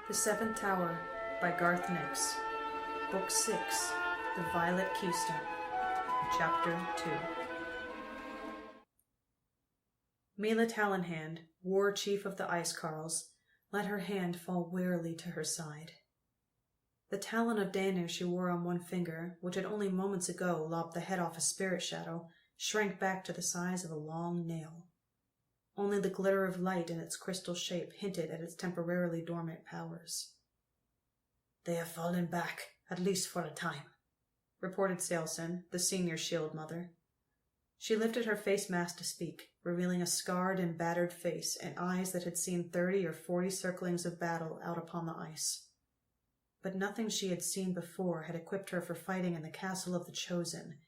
The Seventh Tower by Garth Nix. Book 6, The Violet Keystone. Chapter 2. Milla Talonhand, war chief of the Ice Carls, let her hand fall wearily to her side. The talon of Danu she wore on one finger, which had only moments ago lopped the head off a spirit shadow, shrank back to the size of a long nail. Only the glitter of light in its crystal shape hinted at its temporarily dormant powers. "They have fallen back, at least for a time," reported Salesen, the senior shield mother. She lifted her face mask to speak, revealing a scarred and battered face and eyes that had seen 30 or 40 circlings of battle out upon the ice. But nothing she had seen before had equipped her for fighting in the castle of the Chosen,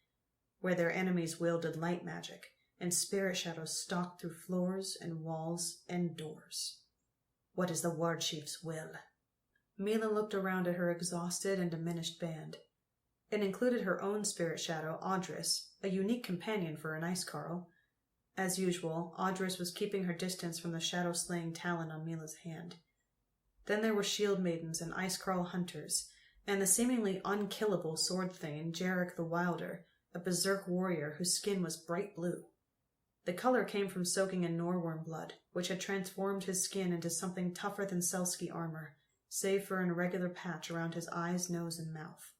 where their enemies wielded light magic, and spirit shadows stalked through floors and walls and doors. "What is the war chief's will?" Milla looked around at her exhausted and diminished band. It included her own spirit shadow, Audris, a unique companion for an Ice Carl. As usual, Audris was keeping her distance from the shadow-slaying talon on Milla's hand. Then there were shield maidens and Ice Carl hunters, and the seemingly unkillable sword thane, Jarek the Wilder, a berserk warrior whose skin was bright blue. The color came from soaking in Norworm blood, which had transformed his skin into something tougher than Selski armor, save for an irregular patch around his eyes, nose, and mouth.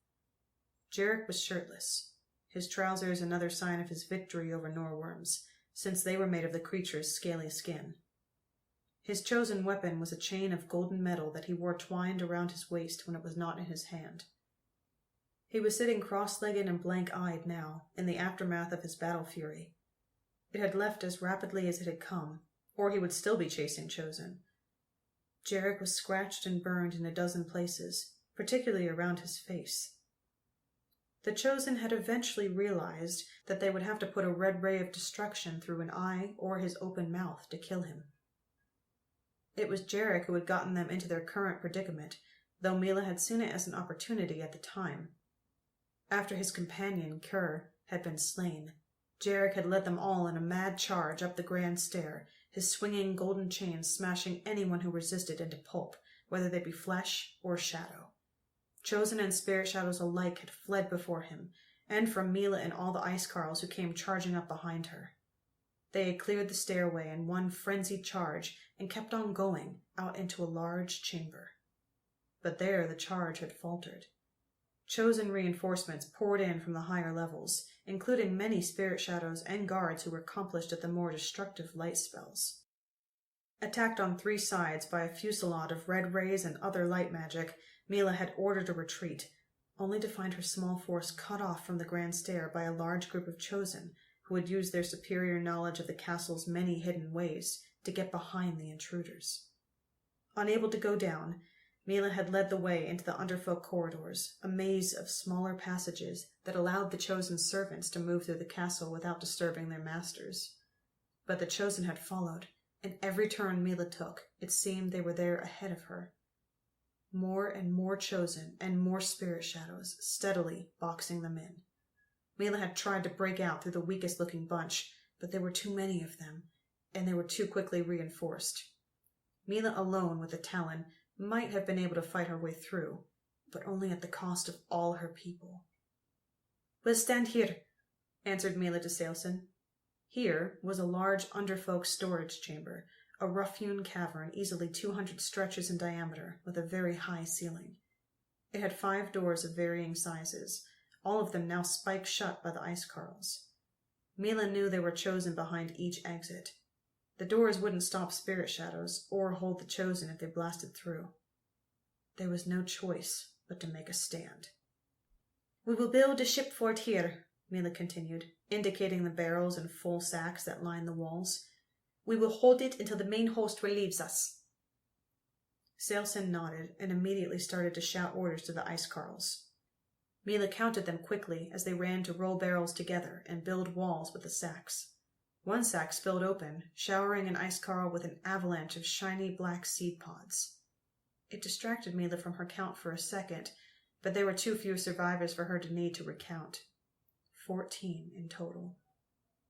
Jarek was shirtless, his trousers another sign of his victory over Norworms, since they were made of the creature's scaly skin. His chosen weapon was a chain of golden metal that he wore twined around his waist when it was not in his hand. He was sitting cross-legged and blank-eyed now, in the aftermath of his battle fury. It had left as rapidly as it had come, or he would still be chasing Chosen. Jarek was scratched and burned in a dozen places, particularly around his face. The Chosen had eventually realized that they would have to put a red ray of destruction through an eye or his open mouth to kill him. It was Jarek who had gotten them into their current predicament, though Milla had seen it as an opportunity at the time. After his companion, Kerr, had been slain, Jarek had led them all in a mad charge up the grand stair, his swinging golden chains smashing anyone who resisted into pulp, whether they be flesh or shadow. Chosen and spirit shadows alike had fled before him, and from Milla and all the Ice Carls who came charging up behind her. They had cleared the stairway in one frenzied charge and kept on going out into a large chamber. But there the charge had faltered. Chosen reinforcements poured in from the higher levels, including many spirit shadows and guards who were accomplished at the more destructive light spells. Attacked on 3 sides by a fusillade of red rays and other light magic, Milla had ordered a retreat, only to find her small force cut off from the grand stair by a large group of Chosen, who had used their superior knowledge of the castle's many hidden ways to get behind the intruders. Unable to go down, Milla had led the way into the underfolk corridors, a maze of smaller passages that allowed the Chosen servants to move through the castle without disturbing their masters. But the Chosen had followed, and every turn Milla took, it seemed they were there ahead of her. More and more Chosen and more spirit shadows, steadily boxing them in. Milla had tried to break out through the weakest-looking bunch, but there were too many of them, and they were too quickly reinforced. Milla alone with the talon might have been able to fight her way through, but only at the cost of all her people. "We'll stand here," answered Milla to Salesen. Here was a large underfolk storage chamber, a rough-hewn cavern easily 200 stretches in diameter, with a very high ceiling. It had 5 doors of varying sizes, all of them now spiked shut by the Ice Carls. Milla knew they were Chosen behind each exit. The doors wouldn't stop spirit shadows, or hold the Chosen if they blasted through. There was no choice but to make a stand. "We will build a ship fort here," Milla continued, indicating the barrels and full sacks that lined the walls. "We will hold it until the main host relieves us." Salesen nodded and immediately started to shout orders to the Ice Carls. Milla counted them quickly as they ran to roll barrels together and build walls with the sacks. One sack spilled open, showering an Ice Carl with an avalanche of shiny black seed pods. It distracted Milla from her count for a second, but there were too few survivors for her to need to recount. 14 in total.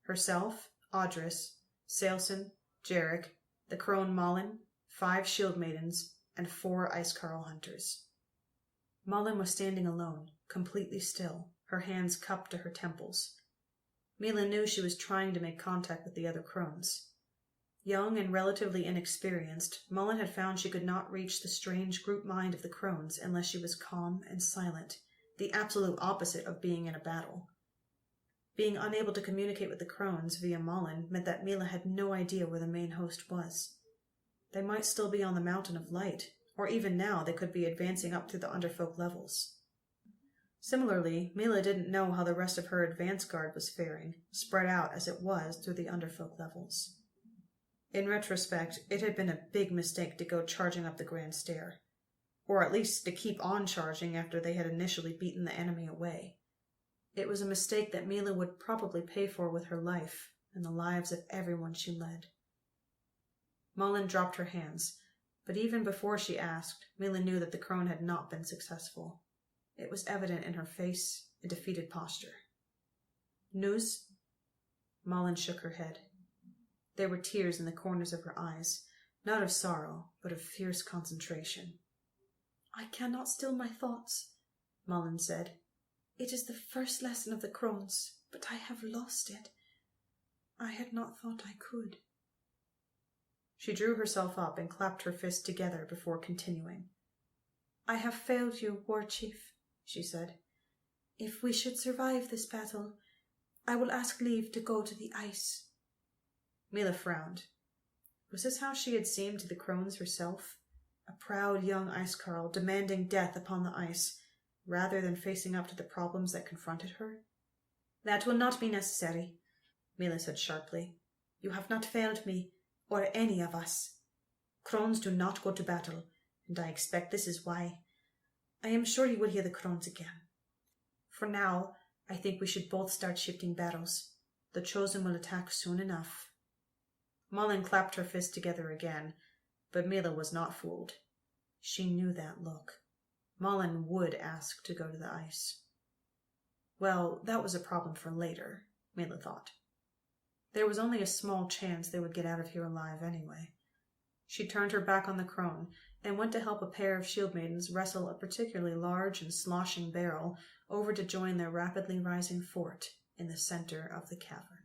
Herself, Audris, Salesen, Jarek, the crone Malin, 5 shield maidens, and 4 ice-carl hunters. Mullen was standing alone, completely still, her hands cupped to her temples. Milla knew she was trying to make contact with the other crones. Young and relatively inexperienced, Mullen had found she could not reach the strange group mind of the crones unless she was calm and silent, the absolute opposite of being in a battle. Being unable to communicate with the crones via Mullen meant that Milla had no idea where the main host was. They might still be on the Mountain of Light, or even now they could be advancing up through the Underfolk levels. Similarly, Milla didn't know how the rest of her advance guard was faring, spread out as it was through the Underfolk levels. In retrospect, it had been a big mistake to go charging up the Grand Stair, or at least to keep on charging after they had initially beaten the enemy away. It was a mistake that Milla would probably pay for with her life and the lives of everyone she led. Mullen dropped her hands, but even before she asked, Milla knew that the crone had not been successful. It was evident in her face and defeated posture. News? Mullen shook her head. There were tears in the corners of her eyes, not of sorrow, but of fierce concentration. I cannot still my thoughts, Mullen said. It is the first lesson of the crones, but I have lost it. I had not thought I could. She drew herself up and clapped her fists together before continuing. I have failed you, War Chief, she said. If we should survive this battle, I will ask leave to go to the ice. Milla frowned. Was this how she had seemed to the crones herself? A proud young ice-carl demanding death upon the ice, rather than facing up to the problems that confronted her? That will not be necessary, Milla said sharply. You have not failed me, or any of us. Crones do not go to battle, and I expect this is why. I am sure you will hear the crones again. For now, I think we should both start shifting battles. The Chosen will attack soon enough. Mullen clapped her fists together again, but Milla was not fooled. She knew that look. Mullen would ask to go to the ice. Well, that was a problem for later, Milla thought. There was only a small chance they would get out of here alive anyway. She turned her back on the crone and went to help a pair of shield maidens wrestle a particularly large and sloshing barrel over to join their rapidly rising fort in the center of the cavern.